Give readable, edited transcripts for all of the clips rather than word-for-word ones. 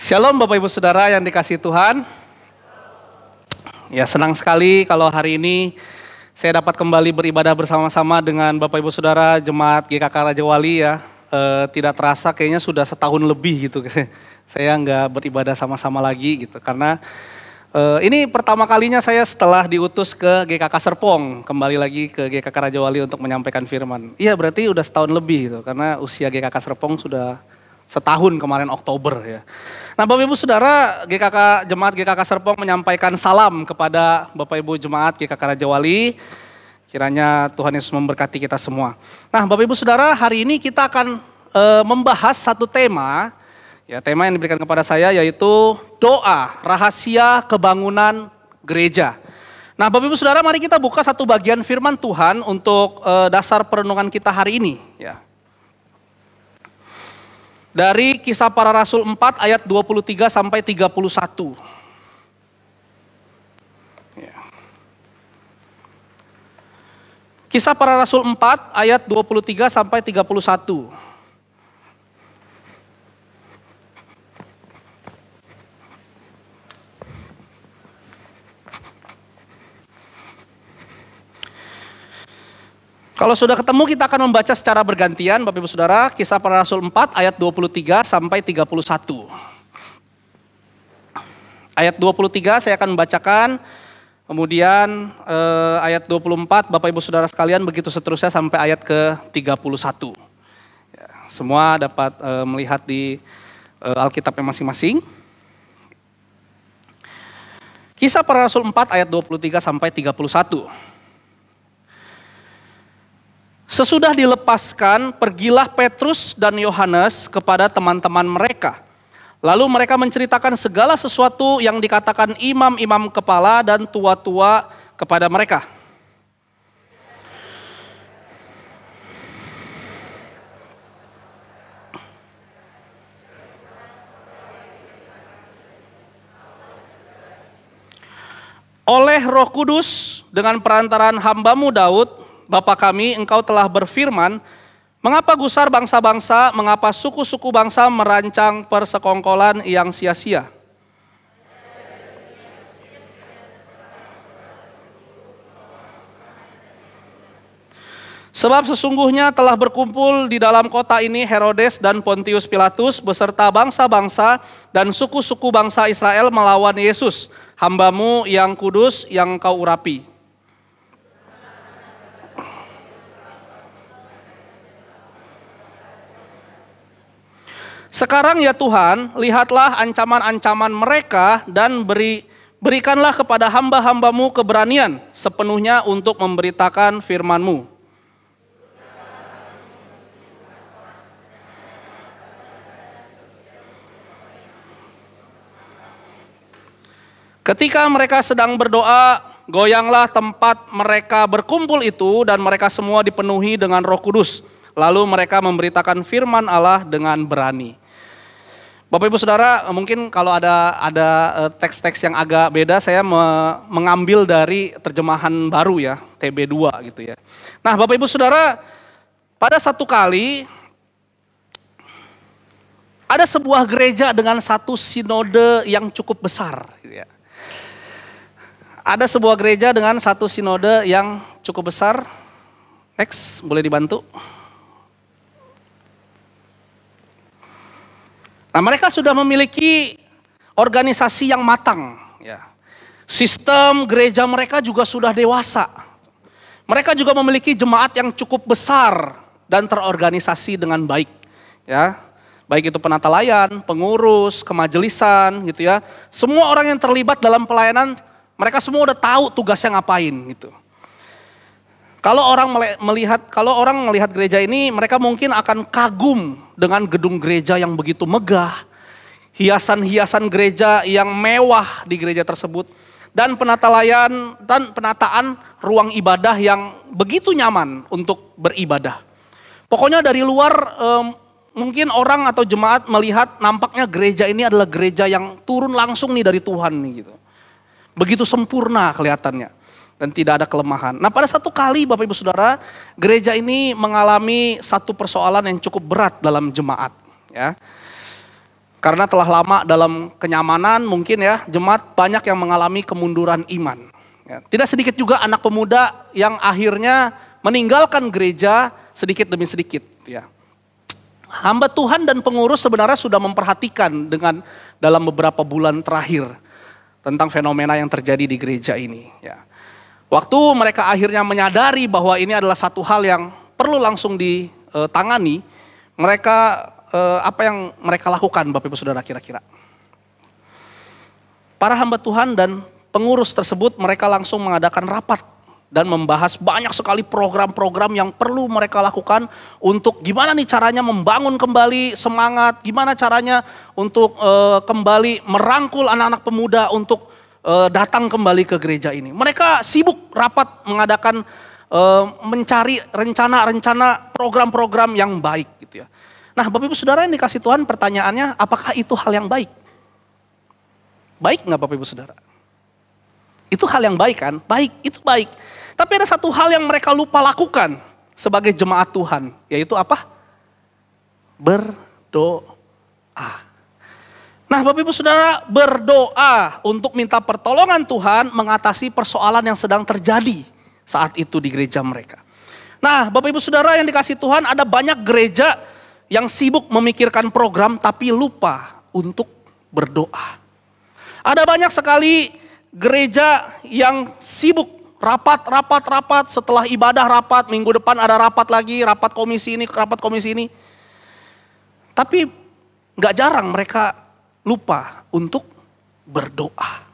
Shalom Bapak Ibu Saudara yang dikasihi Tuhan. Ya, senang sekali kalau hari ini saya dapat kembali beribadah bersama-sama dengan Bapak Ibu Saudara Jemaat GKK Raja Wali ya. Tidak terasa kayaknya sudah setahun lebih gitu. Saya nggak beribadah sama-sama lagi gitu. Karena ini pertama kalinya saya setelah diutus ke GKK Serpong. Kembali lagi ke GKK Raja Wali untuk menyampaikan firman. Iya berarti udah setahun lebih gitu. Karena usia GKK Serpong sudah setahun kemarin Oktober ya. Nah Bapak Ibu Saudara, Jemaat GKK Serpong menyampaikan salam kepada Bapak Ibu Jemaat GKK Raja Wali. Kiranya Tuhan Yesus memberkati kita semua. Nah Bapak Ibu Saudara, hari ini kita akan membahas satu tema. Ya, tema yang diberikan kepada saya yaitu doa rahasia kebangunan gereja. Nah Bapak Ibu Saudara, mari kita buka satu bagian firman Tuhan untuk dasar perenungan kita hari ini ya. Dari Kisah Para Rasul 4 ayat 23 sampai 31. Ya. Kisah Para Rasul 4 ayat 23 sampai 31. Kalau sudah ketemu kita akan membaca secara bergantian Bapak Ibu Saudara, Kisah Para Rasul 4 ayat 23 sampai 31. Ayat 23 saya akan membacakan, kemudian ayat 24 Bapak Ibu Saudara sekalian begitu seterusnya sampai ayat ke 31. Ya, semua dapat melihat di Alkitabnya masing-masing. Kisah Para Rasul 4 ayat 23 sampai 31. Sesudah dilepaskan, pergilah Petrus dan Yohanes kepada teman-teman mereka. Lalu mereka menceritakan segala sesuatu yang dikatakan imam-imam kepala dan tua-tua kepada mereka. Oleh Roh Kudus dengan perantaraan hamba-Mu Daud, Bapa kami, Engkau telah berfirman, mengapa gusar bangsa-bangsa, mengapa suku-suku bangsa merancang persekongkolan yang sia-sia? Sebab sesungguhnya telah berkumpul di dalam kota ini Herodes dan Pontius Pilatus beserta bangsa-bangsa dan suku-suku bangsa Israel melawan Yesus, hamba-Mu yang kudus yang Engkau urapi. Sekarang ya Tuhan, lihatlah ancaman-ancaman mereka dan berikanlah kepada hamba-hamba-Mu keberanian sepenuhnya untuk memberitakan firman-Mu. Ketika mereka sedang berdoa, goyanglah tempat mereka berkumpul itu dan mereka semua dipenuhi dengan Roh Kudus. Lalu mereka memberitakan firman Allah dengan berani. Bapak Ibu Saudara, mungkin kalau ada teks-teks yang agak beda, saya mengambil dari terjemahan baru ya, TB2 gitu ya. Nah Bapak Ibu Saudara, pada satu kali ada sebuah gereja dengan satu sinode yang cukup besar. Gitu ya. Ada sebuah gereja dengan satu sinode yang cukup besar. Next, boleh dibantu? Nah mereka sudah memiliki organisasi yang matang. Ya. Sistem gereja mereka juga sudah dewasa. Mereka juga memiliki jemaat yang cukup besar dan terorganisasi dengan baik. Ya. Baik itu penata-layan, pengurus, kemajelisan gitu ya. Semua orang yang terlibat dalam pelayanan, mereka semua udah tahu tugasnya ngapain gitu. Kalau orang melihat gereja ini, mereka mungkin akan kagum dengan gedung gereja yang begitu megah, hiasan-hiasan gereja yang mewah di gereja tersebut, dan penataan ruang ibadah yang begitu nyaman untuk beribadah. Pokoknya dari luar mungkin orang atau jemaat melihat nampaknya gereja ini adalah gereja yang turun langsung nih dari Tuhan nih gitu. Begitu sempurna kelihatannya. Dan tidak ada kelemahan. Nah pada satu kali Bapak Ibu Saudara, gereja ini mengalami satu persoalan yang cukup berat dalam jemaat. Ya. Karena telah lama dalam kenyamanan mungkin ya, jemaat banyak yang mengalami kemunduran iman. Ya, tidak sedikit juga anak pemuda yang akhirnya meninggalkan gereja sedikit demi sedikit. Ya. Hamba Tuhan dan pengurus sebenarnya sudah memperhatikan dalam beberapa bulan terakhir tentang fenomena yang terjadi di gereja ini. Ya. Waktu mereka akhirnya menyadari bahwa ini adalah satu hal yang perlu langsung ditangani, mereka apa yang mereka lakukan Bapak Ibu Saudara kira-kira? Para hamba Tuhan dan pengurus tersebut mereka langsung mengadakan rapat dan membahas banyak sekali program-program yang perlu mereka lakukan untuk gimana nih caranya membangun kembali semangat, gimana caranya untuk kembali merangkul anak-anak pemuda untuk datang kembali ke gereja ini. Mereka sibuk rapat mengadakan mencari rencana-rencana program-program yang baik gitu ya. Nah Bapak Ibu Saudara yang dikasih Tuhan, pertanyaannya apakah itu hal yang baik? Baik nggak Bapak Ibu Saudara? Itu hal yang baik kan? Baik, itu baik. Tapi ada satu hal yang mereka lupa lakukan sebagai jemaat Tuhan. Yaitu apa? Berdoa. Nah Bapak Ibu Saudara, berdoa untuk minta pertolongan Tuhan mengatasi persoalan yang sedang terjadi saat itu di gereja mereka. Nah Bapak Ibu Saudara yang dikasih Tuhan, ada banyak gereja yang sibuk memikirkan program tapi lupa untuk berdoa. Ada banyak sekali gereja yang sibuk rapat, setelah ibadah rapat, minggu depan ada rapat lagi, rapat komisi ini. Tapi gak jarang mereka lupa untuk berdoa.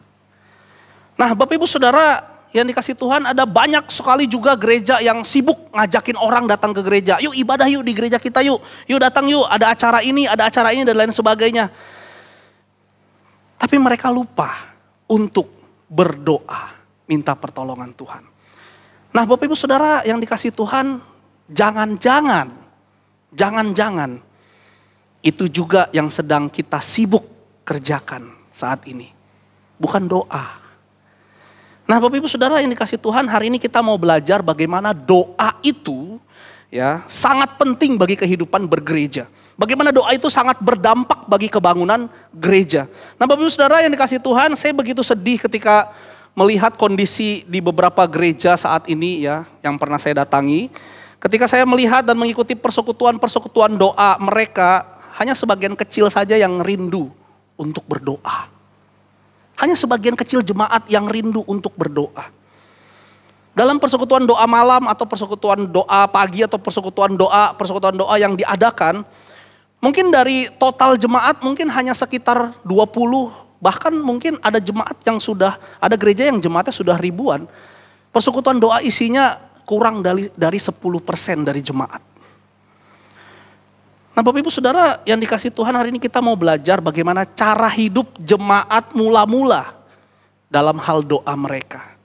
Nah Bapak Ibu Saudara yang dikasih Tuhan, ada banyak sekali juga gereja yang sibuk ngajakin orang datang ke gereja. Yuk ibadah yuk di gereja kita yuk. Yuk datang yuk, ada acara ini dan lain sebagainya. Tapi mereka lupa untuk berdoa, minta pertolongan Tuhan. Nah Bapak Ibu Saudara yang dikasih Tuhan, jangan-jangan itu juga yang sedang kita sibuk kerjakan saat ini. Bukan doa. Nah Bapak Ibu Saudara yang dikasih Tuhan, hari ini kita mau belajar bagaimana doa itu ya sangat penting bagi kehidupan bergereja. Bagaimana doa itu sangat berdampak bagi kebangunan gereja. Nah Bapak Ibu Saudara yang dikasih Tuhan, saya begitu sedih ketika melihat kondisi di beberapa gereja saat ini ya, yang pernah saya datangi. Ketika saya melihat dan mengikuti persekutuan doa mereka, hanya sebagian kecil saja yang rindu untuk berdoa. Hanya sebagian kecil jemaat yang rindu untuk berdoa. Dalam persekutuan doa malam atau persekutuan doa pagi atau persekutuan doa yang diadakan, mungkin dari total jemaat mungkin hanya sekitar 20, bahkan mungkin ada ada gereja yang jemaatnya sudah ribuan. Persekutuan doa isinya kurang dari 10% dari jemaat. Nah Bapak Ibu Saudara yang dikasih Tuhan, hari ini kita mau belajar bagaimana cara hidup jemaat mula-mula dalam hal doa mereka.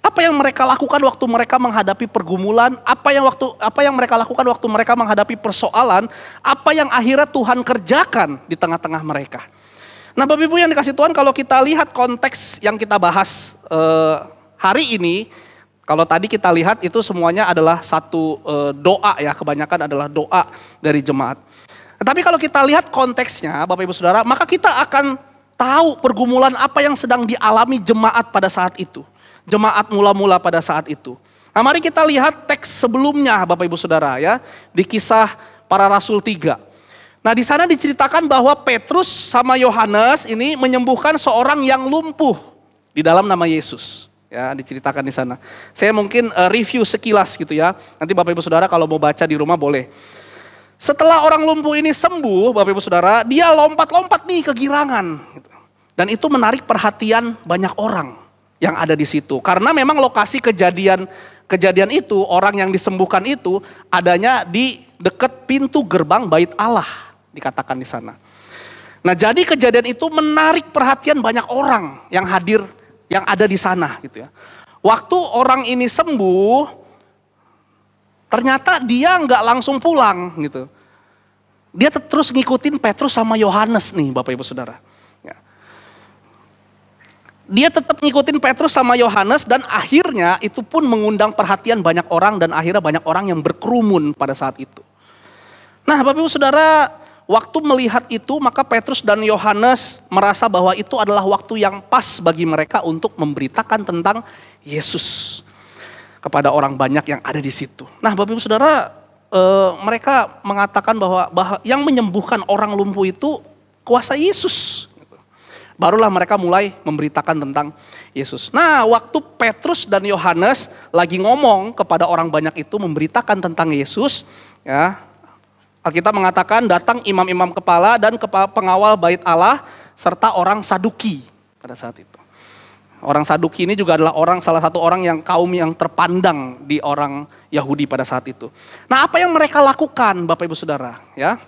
Apa yang mereka lakukan waktu mereka menghadapi pergumulan, apa yang mereka lakukan waktu mereka menghadapi persoalan, apa yang akhirnya Tuhan kerjakan di tengah-tengah mereka. Nah Bapak Ibu yang dikasih Tuhan, kalau kita lihat konteks yang kita bahas hari ini, kalau tadi kita lihat itu semuanya adalah satu doa ya, kebanyakan adalah doa dari jemaat. Tapi kalau kita lihat konteksnya Bapak Ibu Saudara, maka kita akan tahu pergumulan apa yang sedang dialami jemaat pada saat itu. Jemaat mula-mula pada saat itu. Nah mari kita lihat teks sebelumnya Bapak Ibu Saudara ya, di Kisah Para Rasul 3. Nah di sana diceritakan bahwa Petrus sama Yohanes ini menyembuhkan seorang yang lumpuh di dalam nama Yesus. Ya diceritakan di sana. Saya mungkin review sekilas gitu ya. Nanti Bapak Ibu Saudara kalau mau baca di rumah boleh. Setelah orang lumpuh ini sembuh Bapak Ibu Saudara, dia lompat-lompat nih kegirangan. Dan itu menarik perhatian banyak orang yang ada di situ. Karena memang lokasi kejadian itu, orang yang disembuhkan itu adanya di dekat pintu gerbang Bait Allah, dikatakan di sana. Nah jadi kejadian itu menarik perhatian banyak orang yang hadir, yang ada di sana gitu ya. Waktu orang ini sembuh, ternyata dia nggak langsung pulang gitu. Dia terus ngikutin Petrus sama Yohanes nih Bapak Ibu Saudara. Ya. Dia tetap ngikutin Petrus sama Yohanes dan akhirnya itu pun mengundang perhatian banyak orang dan akhirnya banyak orang yang berkerumun pada saat itu. Nah Bapak Ibu Saudara, waktu melihat itu maka Petrus dan Yohanes merasa bahwa itu adalah waktu yang pas bagi mereka untuk memberitakan tentang Yesus kepada orang banyak yang ada di situ. Nah, Bapak Ibu Saudara, mereka mengatakan bahwa yang menyembuhkan orang lumpuh itu kuasa Yesus. Barulah mereka mulai memberitakan tentang Yesus. Nah, waktu Petrus dan Yohanes lagi ngomong kepada orang banyak itu memberitakan tentang Yesus, ya, Alkitab mengatakan datang imam-imam kepala dan pengawal bait Allah serta orang Saduki pada saat itu. Orang Saduki ini juga adalah salah satu orang yang kaum yang terpandang di orang Yahudi pada saat itu. Nah, apa yang mereka lakukan, Bapak Ibu Saudara, ya?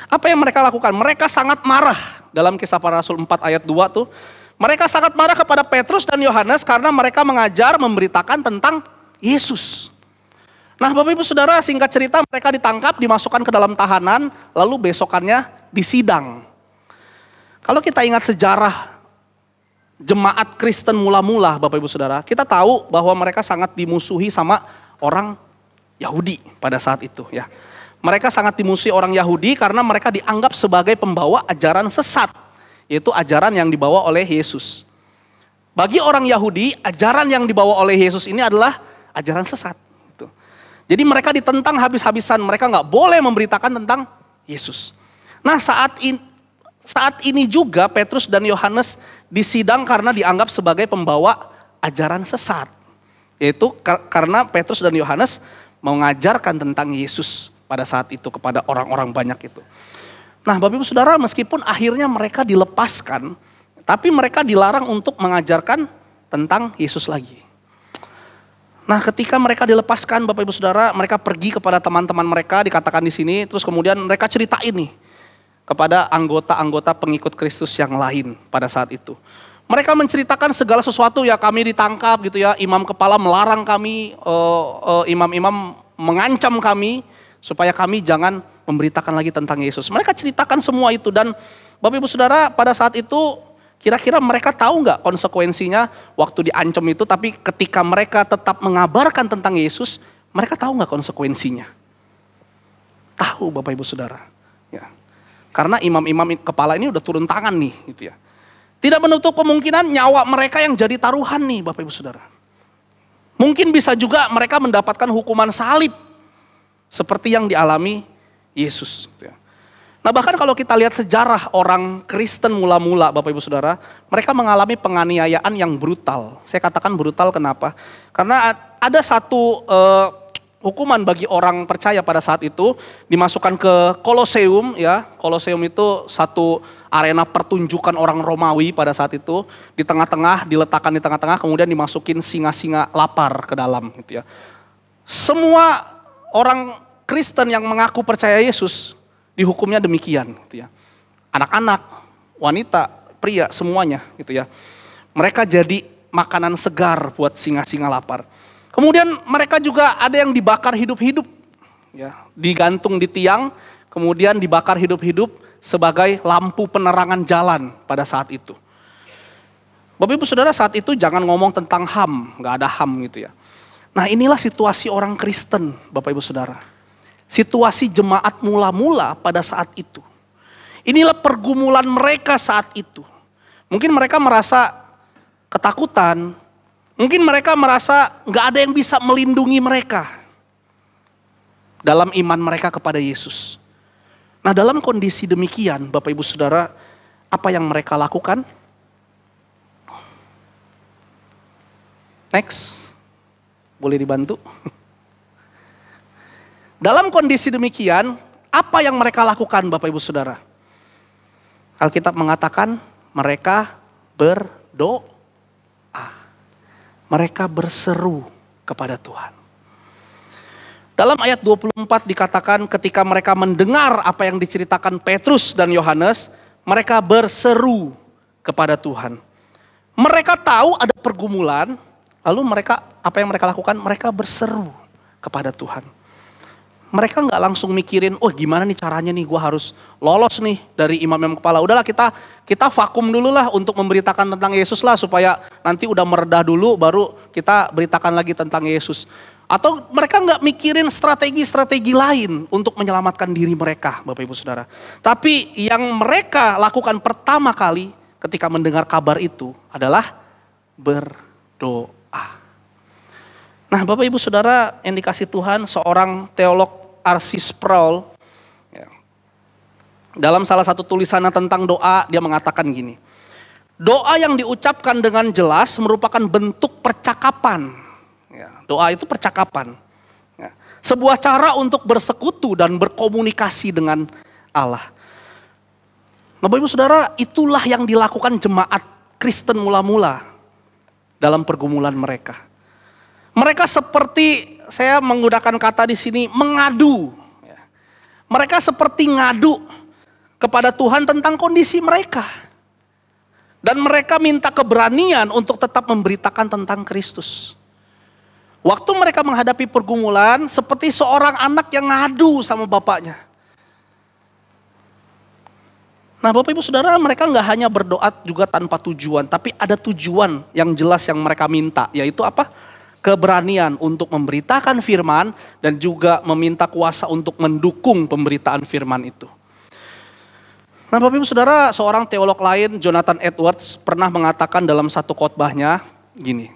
Apa yang mereka lakukan? Mereka sangat marah dalam Kisah Para Rasul 4 ayat 2 tuh. Mereka sangat marah kepada Petrus dan Yohanes karena mereka mengajar, memberitakan tentang Yesus. Nah, Bapak Ibu Saudara, singkat cerita mereka ditangkap, dimasukkan ke dalam tahanan, lalu besokannya disidang. Kalau kita ingat sejarah jemaat Kristen mula-mula, Bapak Ibu Saudara, kita tahu bahwa mereka sangat dimusuhi sama orang Yahudi pada saat itu, ya. Mereka sangat dimusuhi orang Yahudi karena mereka dianggap sebagai pembawa ajaran sesat, yaitu ajaran yang dibawa oleh Yesus. Bagi orang Yahudi, ajaran yang dibawa oleh Yesus ini adalah ajaran sesat. Jadi mereka ditentang habis-habisan, mereka nggak boleh memberitakan tentang Yesus. Nah, saat ini juga Petrus dan Yohanes disidang karena dianggap sebagai pembawa ajaran sesat. Yaitu karena Petrus dan Yohanes mengajarkan tentang Yesus pada saat itu kepada orang-orang banyak itu. Nah, Bapak Ibu Saudara, meskipun akhirnya mereka dilepaskan, tapi mereka dilarang untuk mengajarkan tentang Yesus lagi. Nah, ketika mereka dilepaskan, Bapak Ibu Saudara, mereka pergi kepada teman-teman mereka, dikatakan di sini, terus kemudian mereka ceritain nih kepada anggota-anggota pengikut Kristus yang lain pada saat itu. Mereka menceritakan segala sesuatu, ya, kami ditangkap gitu ya, imam kepala melarang kami, imam-imam mengancam kami supaya kami jangan memberitakan lagi tentang Yesus. Mereka ceritakan semua itu, dan Bapak Ibu Saudara, pada saat itu kira-kira mereka tahu nggak konsekuensinya waktu diancam itu, tapi ketika mereka tetap mengabarkan tentang Yesus, mereka tahu nggak konsekuensinya? Tahu, Bapak Ibu Saudara. Ya. Karena imam-imam kepala ini udah turun tangan nih, gitu ya. Tidak menutup kemungkinan nyawa mereka yang jadi taruhan nih, Bapak Ibu Saudara. Mungkin bisa juga mereka mendapatkan hukuman salib seperti yang dialami Yesus. Gitu ya. Nah, bahkan kalau kita lihat sejarah orang Kristen mula-mula, Bapak Ibu Saudara, mereka mengalami penganiayaan yang brutal. Saya katakan brutal kenapa? Karena ada satu hukuman bagi orang percaya pada saat itu, dimasukkan ke Koloseum, ya. Koloseum itu satu arena pertunjukan orang Romawi pada saat itu, di tengah-tengah, diletakkan di tengah-tengah, kemudian dimasukin singa-singa lapar ke dalam, gitu ya. Semua orang Kristen yang mengaku percaya Yesus dihukumnya demikian, gitu ya. Anak-anak, wanita, pria, semuanya, gitu ya. Mereka jadi makanan segar buat singa-singa lapar. Kemudian mereka juga ada yang dibakar hidup-hidup, ya, digantung di tiang, kemudian dibakar hidup-hidup sebagai lampu penerangan jalan pada saat itu. Bapak Ibu Saudara, saat itu jangan ngomong tentang HAM, nggak ada HAM gitu ya. Nah, inilah situasi orang Kristen, Bapak Ibu Saudara. Situasi jemaat mula-mula pada saat itu. Inilah pergumulan mereka saat itu. Mungkin mereka merasa ketakutan. Mungkin mereka merasa nggak ada yang bisa melindungi mereka dalam iman mereka kepada Yesus. Nah, dalam kondisi demikian, Bapak Ibu Saudara, apa yang mereka lakukan? Next, boleh dibantu? Dalam kondisi demikian, apa yang mereka lakukan, Bapak Ibu Saudara? Alkitab mengatakan mereka berdoa. Mereka berseru kepada Tuhan. Dalam ayat 24 dikatakan ketika mereka mendengar apa yang diceritakan Petrus dan Yohanes, mereka berseru kepada Tuhan. Mereka tahu ada pergumulan, lalu apa yang mereka lakukan? Mereka berseru kepada Tuhan. Mereka nggak langsung mikirin, oh gimana nih caranya nih gue harus lolos nih dari imam-imam kepala. Udahlah kita vakum dulu lah untuk memberitakan tentang Yesus lah supaya nanti udah meredah dulu baru kita beritakan lagi tentang Yesus. Atau mereka nggak mikirin strategi-strategi lain untuk menyelamatkan diri mereka, Bapak Ibu Saudara. Tapi yang mereka lakukan pertama kali ketika mendengar kabar itu adalah berdoa. Nah, Bapak Ibu Saudara yang dikasih Tuhan, seorang teolog R.C. Sproul, dalam salah satu tulisannya tentang doa, dia mengatakan gini. Doa yang diucapkan dengan jelas merupakan bentuk percakapan. Doa itu percakapan. Sebuah cara untuk bersekutu dan berkomunikasi dengan Allah. Bapak Ibu Saudara, itulah yang dilakukan jemaat Kristen mula-mula dalam pergumulan mereka. Mereka seperti, saya menggunakan kata di sini, mengadu. Mereka seperti ngadu kepada Tuhan tentang kondisi mereka. Dan mereka minta keberanian untuk tetap memberitakan tentang Kristus. Waktu mereka menghadapi pergumulan, seperti seorang anak yang ngadu sama bapaknya. Nah, Bapak Ibu Saudara, mereka nggak hanya berdoa juga tanpa tujuan, tapi ada tujuan yang jelas yang mereka minta, yaitu apa? Keberanian untuk memberitakan firman dan juga meminta kuasa untuk mendukung pemberitaan firman itu. Nah, Bapak Ibu Saudara, seorang teolog lain, Jonathan Edwards, pernah mengatakan dalam satu khotbahnya gini.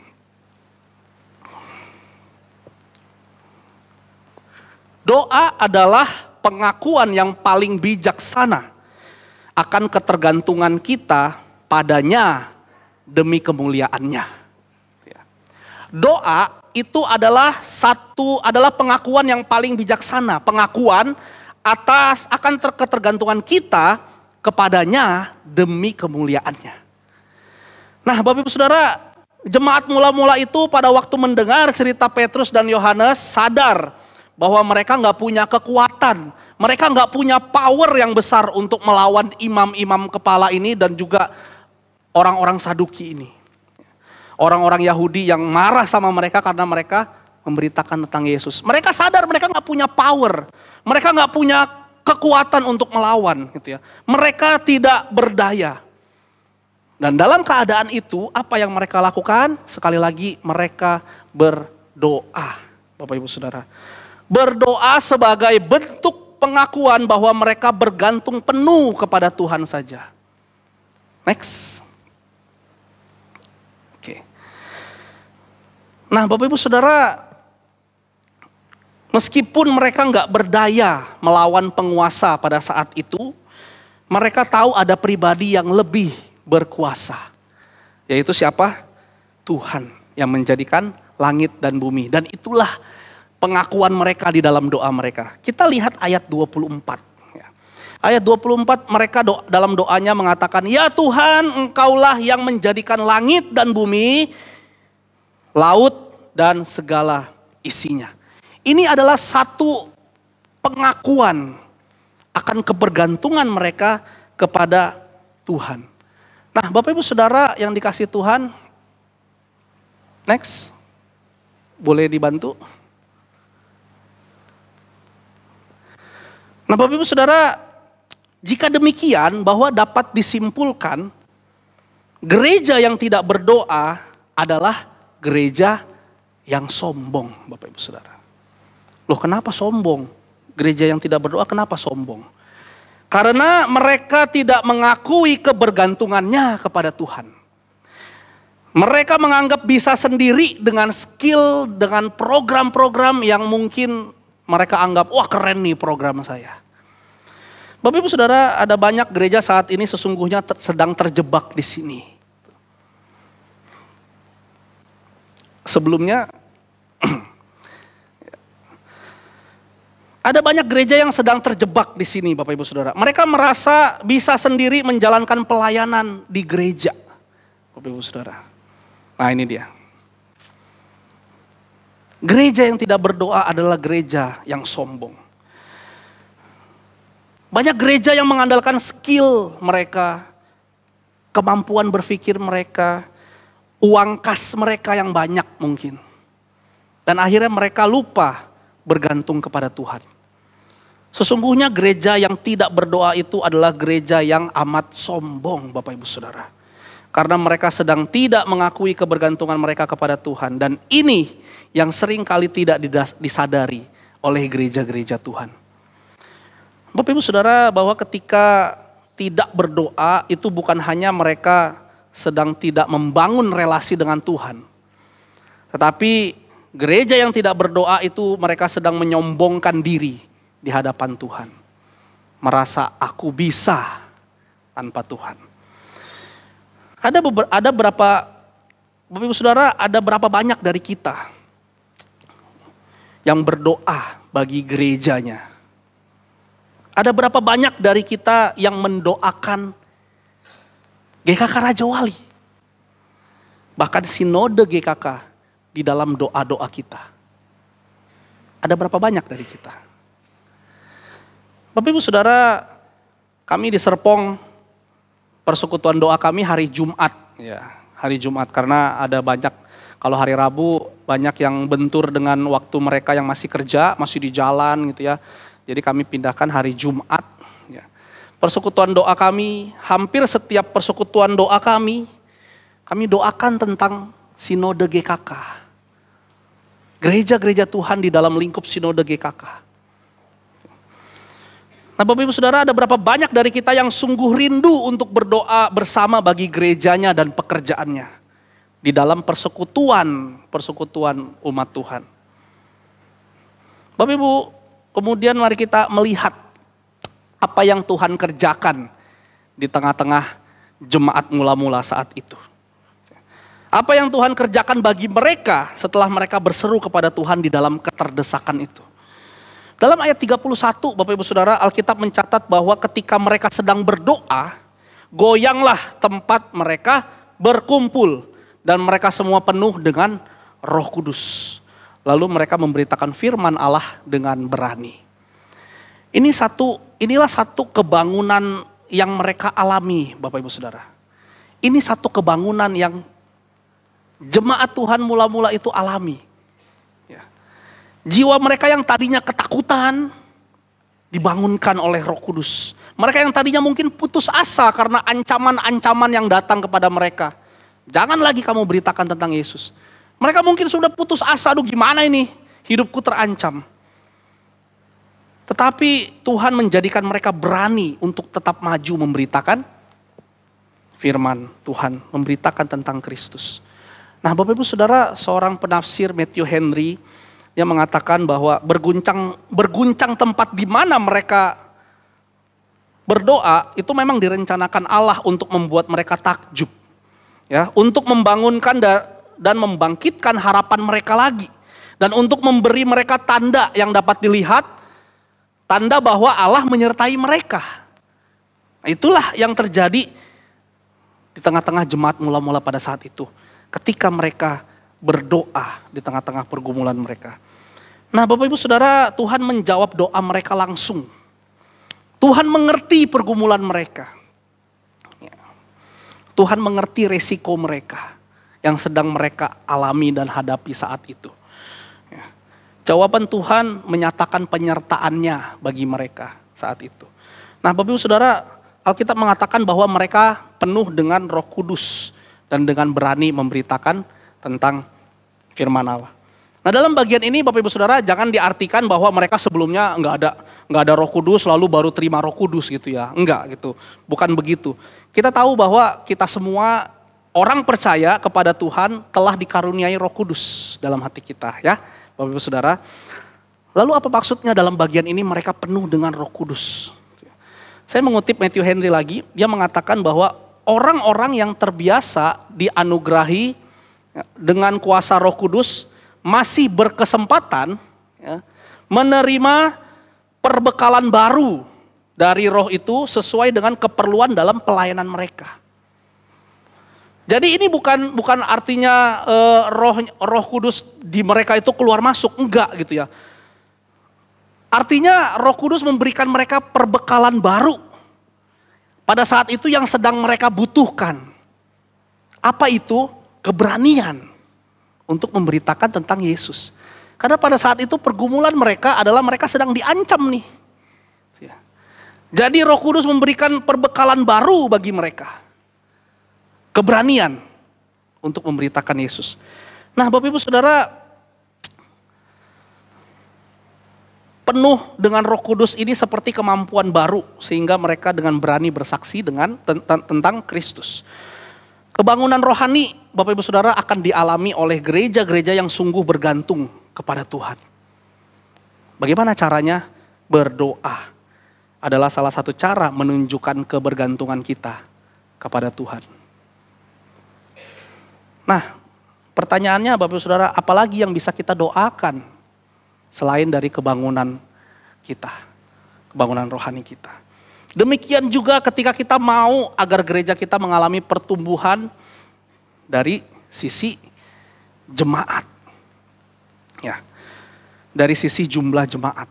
Doa adalah pengakuan yang paling bijaksana akan ketergantungan kita padanya demi kemuliaannya. Doa itu adalah pengakuan yang paling bijaksana, pengakuan atas akan ketergantungan kita kepadanya demi kemuliaannya. Nah, Bapak Ibu Saudara, jemaat mula-mula itu pada waktu mendengar cerita Petrus dan Yohanes sadar bahwa mereka nggak punya kekuatan, mereka nggak punya power yang besar untuk melawan imam-imam kepala ini dan juga orang-orang Saduki ini. Orang-orang Yahudi yang marah sama mereka karena mereka memberitakan tentang Yesus. Mereka sadar mereka nggak punya power, mereka nggak punya kekuatan untuk melawan, gitu ya. Mereka tidak berdaya. Dan dalam keadaan itu, apa yang mereka lakukan? Sekali lagi, mereka berdoa, Bapak Ibu Saudara. Berdoa sebagai bentuk pengakuan bahwa mereka bergantung penuh kepada Tuhan saja. Next. Oke. Nah, Bapak Ibu Saudara, meskipun mereka nggak berdaya melawan penguasa pada saat itu, mereka tahu ada pribadi yang lebih berkuasa. Yaitu siapa? Tuhan yang menjadikan langit dan bumi. Dan itulah pengakuan mereka di dalam doa mereka. Kita lihat ayat 24. Ayat 24 mereka dalam doanya mengatakan, ya Tuhan, Engkaulah yang menjadikan langit dan bumi, laut dan segala isinya. Ini adalah satu pengakuan akan kebergantungan mereka kepada Tuhan. Nah, Bapak Ibu Saudara yang dikasih Tuhan, next, boleh dibantu? Nah, Bapak Ibu Saudara, jika demikian bahwa dapat disimpulkan, gereja yang tidak berdoa adalah gereja yang sombong, Bapak Ibu Saudara. Loh, kenapa sombong? Gereja yang tidak berdoa kenapa sombong? Karena mereka tidak mengakui kebergantungannya kepada Tuhan. Mereka menganggap bisa sendiri dengan skill, dengan program-program yang mungkin mereka anggap, wah keren nih program saya. Bapak Ibu Saudara, ada banyak gereja saat ini sesungguhnya sedang terjebak di sini. Sebelumnya, ada banyak gereja yang sedang terjebak di sini, Bapak Ibu Saudara. Mereka merasa bisa sendiri menjalankan pelayanan di gereja, Bapak Ibu Saudara. Nah, ini dia. Gereja yang tidak berdoa adalah gereja yang sombong. Banyak gereja yang mengandalkan skill mereka, kemampuan berpikir mereka, uang kas mereka yang banyak mungkin. Dan akhirnya mereka lupa bergantung kepada Tuhan. Sesungguhnya gereja yang tidak berdoa itu adalah gereja yang amat sombong, Bapak Ibu Saudara. Karena mereka sedang tidak mengakui kebergantungan mereka kepada Tuhan. Dan ini yang sering kali tidak disadari oleh gereja-gereja Tuhan. Bapak Ibu Saudara, bahwa ketika tidak berdoa itu bukan hanya mereka sedang tidak membangun relasi dengan Tuhan. Tetapi gereja yang tidak berdoa itu mereka sedang menyombongkan diri di hadapan Tuhan. Merasa aku bisa tanpa Tuhan. Ada berapa, Bapak Ibu Saudara, ada berapa banyak dari kita yang berdoa bagi gerejanya? Ada berapa banyak dari kita yang mendoakan GKK Raja Wali? Bahkan sinode GKK di dalam doa-doa kita. Ada berapa banyak dari kita? Bapak Ibu Saudara, kami di Serpong, persekutuan doa kami hari Jumat, ya, hari Jumat, karena ada banyak, kalau hari Rabu banyak yang bentur dengan waktu mereka yang masih kerja, masih di jalan gitu ya. Jadi kami pindahkan hari Jumat. Ya. Persekutuan doa kami, hampir setiap persekutuan doa kami doakan tentang sinode GKK. Gereja-gereja Tuhan di dalam lingkup sinode GKK. Nah Bapak Ibu Saudara, ada berapa banyak dari kita yang sungguh rindu untuk berdoa bersama bagi gerejanya dan pekerjaannya di dalam persekutuan umat Tuhan. Bapak Ibu, kemudian mari kita melihat apa yang Tuhan kerjakan di tengah-tengah jemaat mula-mula saat itu. Apa yang Tuhan kerjakan bagi mereka setelah mereka berseru kepada Tuhan di dalam keterdesakan itu. Dalam ayat 31 Bapak Ibu Saudara, Alkitab mencatat bahwa ketika mereka sedang berdoa, goyanglah tempat mereka berkumpul dan mereka semua penuh dengan Roh Kudus. Lalu mereka memberitakan firman Allah dengan berani. Inilah satu kebangunan yang mereka alami Bapak Ibu Saudara. Ini satu kebangunan yang jemaat Tuhan mula-mula itu alami. Jiwa mereka yang tadinya ketakutan dibangunkan oleh Roh Kudus. Mereka yang tadinya mungkin putus asa karena ancaman-ancaman yang datang kepada mereka. Jangan lagi kamu beritakan tentang Yesus. Mereka mungkin sudah putus asa, aduh gimana ini, hidupku terancam. Tetapi Tuhan menjadikan mereka berani untuk tetap maju memberitakan firman Tuhan, memberitakan tentang Kristus. Nah Bapak Ibu Saudara, seorang penafsir Matthew Henry, dia mengatakan bahwa berguncang tempat di mana mereka berdoa itu memang direncanakan Allah untuk membuat mereka takjub. Ya, untuk membangunkan dan membangkitkan harapan mereka lagi. Dan untuk memberi mereka tanda yang dapat dilihat, tanda bahwa Allah menyertai mereka. Nah, itulah yang terjadi di tengah-tengah jemaat mula-mula pada saat itu. Ketika mereka berdoa di tengah-tengah pergumulan mereka. Nah Bapak Ibu Saudara, Tuhan menjawab doa mereka langsung. Tuhan mengerti pergumulan mereka. Tuhan mengerti resiko mereka yang sedang mereka alami dan hadapi saat itu. Jawaban Tuhan menyatakan penyertaannya bagi mereka saat itu. Nah Bapak Ibu Saudara, Alkitab mengatakan bahwa mereka penuh dengan Roh Kudus dan dengan berani memberitakan tentang firman Allah. Nah dalam bagian ini Bapak Ibu Saudara jangan diartikan bahwa mereka sebelumnya nggak ada Roh Kudus lalu baru terima Roh Kudus gitu ya. Enggak gitu, bukan begitu. Kita tahu bahwa kita semua orang percaya kepada Tuhan telah dikaruniai Roh Kudus dalam hati kita ya Bapak Ibu Saudara. Lalu apa maksudnya dalam bagian ini mereka penuh dengan Roh Kudus? Saya mengutip Matthew Henry lagi, dia mengatakan bahwa orang-orang yang terbiasa dianugerahi dengan kuasa Roh Kudus masih berkesempatan ya, menerima perbekalan baru dari roh itu sesuai dengan keperluan dalam pelayanan mereka. Jadi ini bukan artinya Roh Kudus di mereka itu keluar masuk, enggak gitu ya. Artinya Roh Kudus memberikan mereka perbekalan baru pada saat itu yang sedang mereka butuhkan. Apa itu? Keberanian untuk memberitakan tentang Yesus. Karena pada saat itu pergumulan mereka adalah mereka sedang diancam nih. Jadi Roh Kudus memberikan perbekalan baru bagi mereka. keberanian untuk memberitakan Yesus. Nah, Bapak Ibu Saudara, penuh dengan Roh Kudus ini seperti kemampuan baru sehingga mereka dengan berani bersaksi tentang Kristus. Kebangunan rohani Bapak Ibu Saudara akan dialami oleh gereja-gereja yang sungguh bergantung kepada Tuhan. Bagaimana caranya? Berdoa adalah salah satu cara menunjukkan kebergantungan kita kepada Tuhan. Nah, pertanyaannya Bapak Ibu Saudara, apalagi yang bisa kita doakan selain dari kebangunan kita, kebangunan rohani kita. Demikian juga ketika kita mau agar gereja kita mengalami pertumbuhan dari sisi jemaat. Ya, dari sisi jumlah jemaat.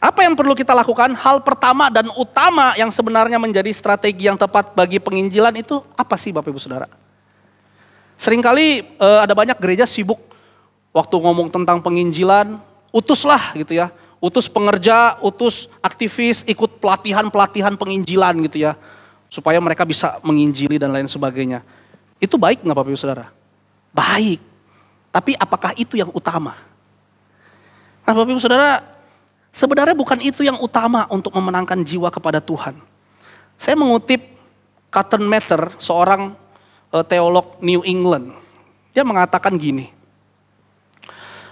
Apa yang perlu kita lakukan? Hal pertama dan utama yang sebenarnya menjadi strategi yang tepat bagi penginjilan itu apa sih Bapak Ibu Saudara? Seringkali ada banyak gereja sibuk waktu ngomong tentang penginjilan, utuslah gitu ya. Utus pengerja, utus aktivis, ikut pelatihan-pelatihan penginjilan gitu ya. Supaya mereka bisa menginjili dan lain sebagainya. Itu baik nggak Bapak Ibu Saudara? Baik. Tapi apakah itu yang utama? Nah Bapak Ibu Saudara, sebenarnya bukan itu yang utama untuk memenangkan jiwa kepada Tuhan. Saya mengutip Cotton Mather, seorang teolog New England. Dia mengatakan gini,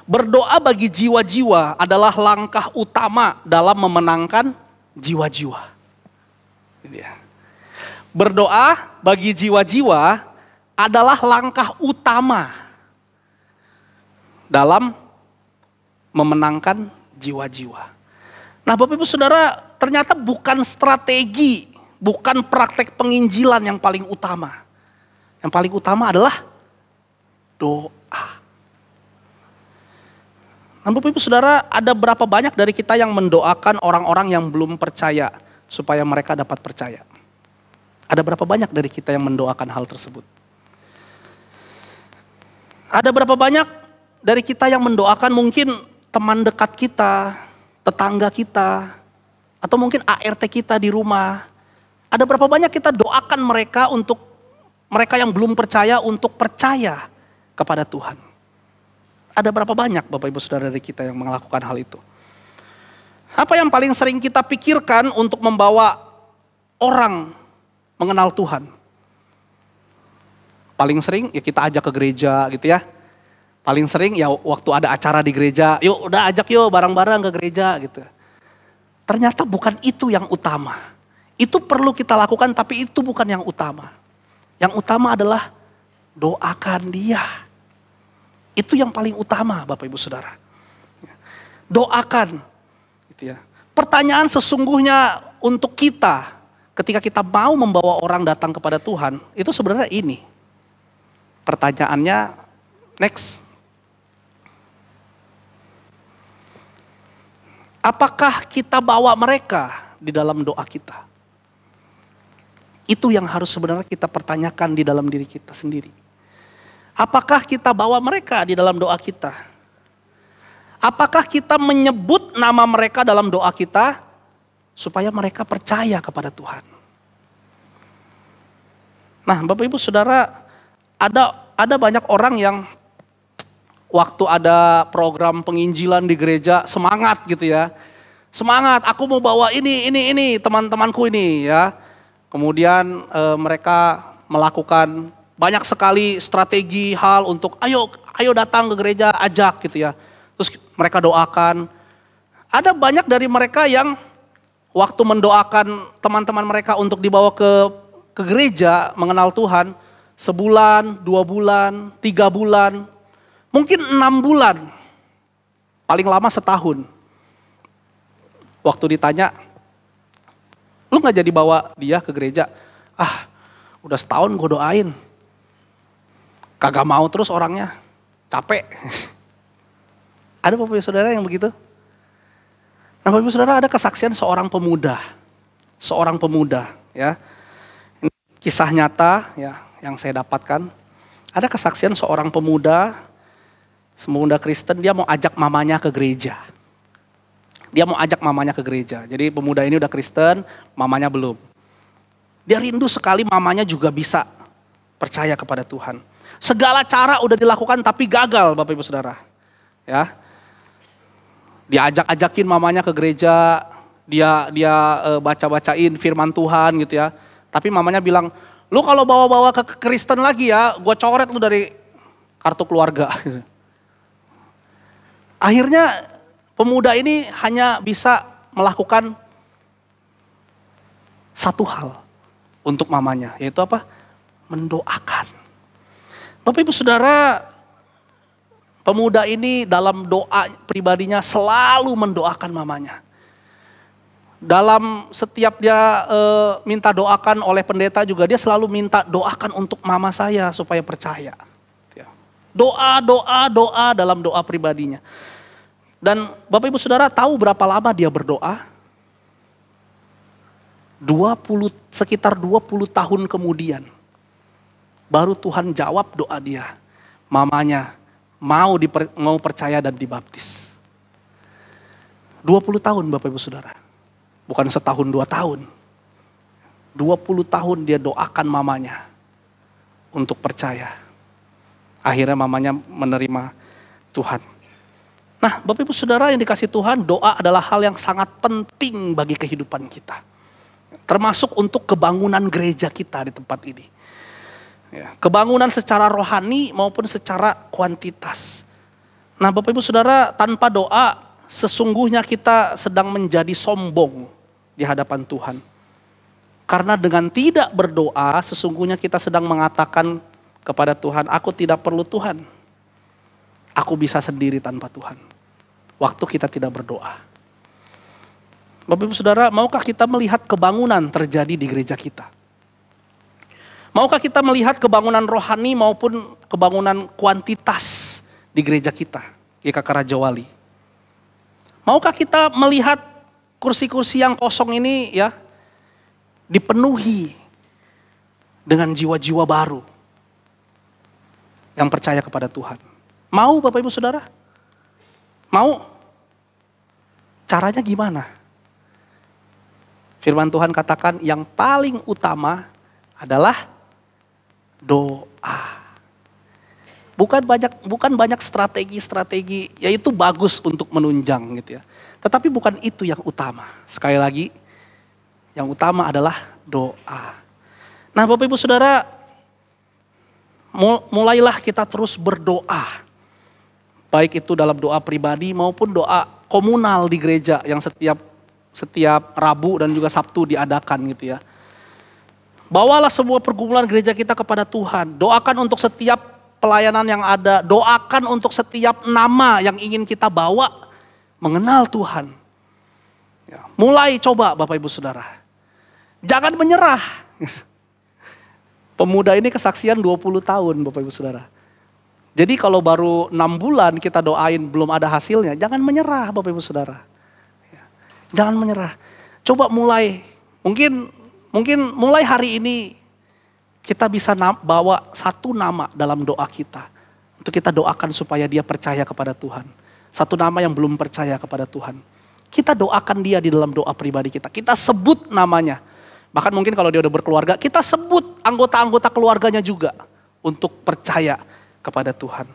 berdoa bagi jiwa-jiwa adalah langkah utama dalam memenangkan jiwa-jiwa. Berdoa bagi jiwa-jiwa adalah langkah utama dalam memenangkan jiwa-jiwa. Nah Bapak Ibu Saudara, ternyata bukan strategi, bukan praktek penginjilan yang paling utama. Yang paling utama adalah doa. Nah Bapak Ibu Saudara, ada berapa banyak dari kita yang mendoakan orang-orang yang belum percaya supaya mereka dapat percaya? Ada berapa banyak dari kita yang mendoakan hal tersebut? Ada berapa banyak dari kita yang mendoakan mungkin teman dekat kita, tetangga kita, atau mungkin ART kita di rumah. Ada berapa banyak kita doakan mereka untuk mereka yang belum percaya untuk percaya kepada Tuhan. Ada berapa banyak Bapak Ibu Saudara dari kita yang melakukan hal itu? Apa yang paling sering kita pikirkan untuk membawa orang mengenal Tuhan? Paling sering ya kita ajak ke gereja gitu ya. Paling sering ya waktu ada acara di gereja, yuk udah ajak yuk bareng-bareng ke gereja gitu. Ternyata bukan itu yang utama. Itu perlu kita lakukan tapi itu bukan yang utama. Yang utama adalah doakan dia. Itu yang paling utama Bapak Ibu Saudara. Doakan. Gitu ya. Pertanyaan sesungguhnya untuk kita ketika kita mau membawa orang datang kepada Tuhan, itu sebenarnya ini. Pertanyaannya next. Apakah kita bawa mereka di dalam doa kita? Itu yang harus sebenarnya kita pertanyakan di dalam diri kita sendiri. Apakah kita bawa mereka di dalam doa kita? Apakah kita menyebut nama mereka dalam doa kita supaya mereka percaya kepada Tuhan? Nah, Bapak Ibu Saudara, ada banyak orang yang waktu ada program penginjilan di gereja semangat gitu ya. Semangat, aku mau bawa ini teman-temanku ini ya. Kemudian mereka melakukan banyak sekali strategi hal untuk ayo datang ke gereja, ajak gitu ya. Terus mereka doakan. Ada banyak dari mereka yang waktu mendoakan teman-teman mereka untuk dibawa ke gereja mengenal Tuhan, sebulan, 2 bulan, 3 bulan, mungkin 6 bulan, paling lama setahun. Waktu ditanya, lu gak jadi bawa dia ke gereja? Udah setahun gue doain. Kagak mau terus orangnya, capek. Ada Bapak Ibu Saudara yang begitu? Nah Bapak Ibu Saudara, ada kesaksian seorang pemuda. Seorang pemuda ya. Ini kisah nyata ya yang saya dapatkan. Ada kesaksian seorang pemuda Kristen, dia mau ajak mamanya ke gereja. Dia mau ajak mamanya ke gereja. Jadi pemuda ini udah Kristen, mamanya belum. Dia rindu sekali mamanya juga bisa percaya kepada Tuhan. Segala cara udah dilakukan tapi gagal Bapak Ibu Saudara. Ya. Diajak-ajakin mamanya ke gereja, dia baca-bacain firman Tuhan gitu ya. Tapi mamanya bilang, lu kalau bawa-bawa ke Kristen lagi ya, gue coret lu dari kartu keluarga. Akhirnya pemuda ini hanya bisa melakukan satu hal untuk mamanya, yaitu apa? Mendoakan. Bapak Ibu Saudara, pemuda ini dalam doa pribadinya selalu mendoakan mamanya. Dalam setiap dia minta doakan oleh pendeta juga, dia selalu minta doakan untuk mama saya supaya percaya. Doa dalam doa pribadinya. Dan Bapak Ibu Saudara tahu berapa lama dia berdoa? Sekitar 20 tahun kemudian baru Tuhan jawab doa dia. Mamanya mau percaya dan dibaptis. 20 tahun Bapak Ibu Saudara. Bukan setahun 2 tahun. 20 tahun dia doakan mamanya untuk percaya. Akhirnya mamanya menerima Tuhan. Nah Bapak Ibu Saudara yang dikasih Tuhan, doa adalah hal yang sangat penting bagi kehidupan kita. Termasuk untuk kebangunan gereja kita di tempat ini. Ya, kebangunan secara rohani maupun secara kuantitas. Nah Bapak Ibu Saudara, tanpa doa sesungguhnya kita sedang menjadi sombong di hadapan Tuhan. Karena dengan tidak berdoa sesungguhnya kita sedang mengatakan kepada Tuhan, aku tidak perlu Tuhan. Aku bisa sendiri tanpa Tuhan. Waktu kita tidak berdoa. Bapak Ibu Saudara, maukah kita melihat kebangunan terjadi di gereja kita? Maukah kita melihat kebangunan rohani maupun kebangunan kuantitas di gereja kita, GKK Raja Wali? Maukah kita melihat kursi-kursi yang kosong ini ya dipenuhi dengan jiwa-jiwa baru yang percaya kepada Tuhan? Mau Bapak Ibu Saudara? Mau? Caranya gimana? Firman Tuhan katakan yang paling utama adalah doa. Bukan banyak strategi, yaitu bagus untuk menunjang gitu ya. Tetapi bukan itu yang utama. Sekali lagi, yang utama adalah doa. Nah Bapak Ibu Saudara, mulailah kita terus berdoa. Baik itu dalam doa pribadi maupun doa komunal di gereja yang setiap Rabu dan juga Sabtu diadakan gitu ya. Bawalah semua pergumulan gereja kita kepada Tuhan. Doakan untuk setiap pelayanan yang ada. Doakan untuk setiap nama yang ingin kita bawa mengenal Tuhan. Ya, mulai coba Bapak Ibu Saudara. Jangan menyerah. Pemuda ini kesaksian 20 tahun Bapak Ibu Saudara. Jadi kalau baru 6 bulan kita doain belum ada hasilnya, jangan menyerah Bapak Ibu Saudara. Jangan menyerah. Coba mulai. Mungkin mulai hari ini kita bisa bawa satu nama dalam doa kita. Untuk kita doakan supaya dia percaya kepada Tuhan. Satu nama yang belum percaya kepada Tuhan. Kita doakan dia di dalam doa pribadi kita. Kita sebut namanya. Bahkan mungkin kalau dia udah berkeluarga, kita sebut anggota-anggota keluarganya juga. Untuk percaya kepada Tuhan.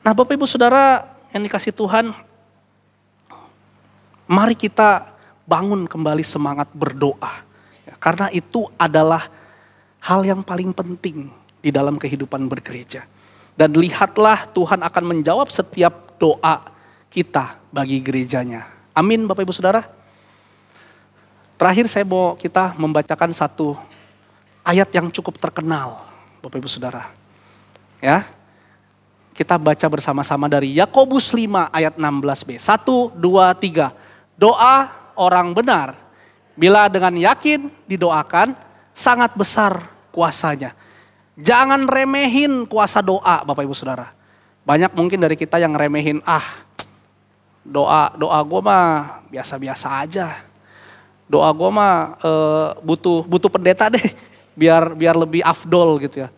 Nah Bapak Ibu Saudara yang dikasih Tuhan, mari kita bangun kembali semangat berdoa. Ya, karena itu adalah hal yang paling penting di dalam kehidupan bergereja. Dan lihatlah Tuhan akan menjawab setiap doa kita bagi gerejanya. Amin Bapak Ibu Saudara. Terakhir saya mau kita membacakan satu ayat yang cukup terkenal Bapak Ibu Saudara. Ya. Kita baca bersama-sama dari Yakobus 5 ayat 16b. 1, 2, 3. Doa orang benar, bila dengan yakin didoakan, sangat besar kuasanya. Jangan remehin kuasa doa Bapak Ibu Saudara. Banyak mungkin dari kita yang remehin, doa gue mah biasa-biasa aja. Doa gue mah butuh pendeta deh, biar lebih afdol gitu ya.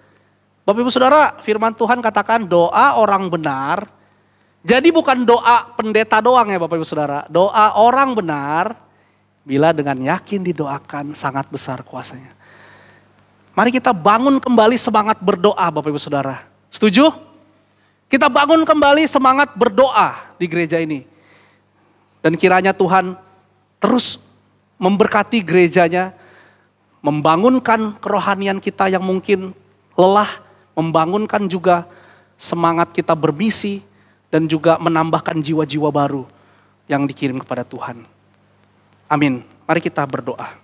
Bapak Ibu Saudara, firman Tuhan katakan doa orang benar. Jadi bukan doa pendeta doang ya Bapak Ibu Saudara. Doa orang benar bila dengan yakin didoakan sangat besar kuasanya. Mari kita bangun kembali semangat berdoa Bapak Ibu Saudara. Setuju? Kita bangun kembali semangat berdoa di gereja ini. Dan kiranya Tuhan terus memberkati gerejanya, membangunkan kerohanian kita yang mungkin lelah, membangunkan juga semangat kita bermisi, dan juga menambahkan jiwa-jiwa baru yang dikirim kepada Tuhan. Amin. Mari kita berdoa.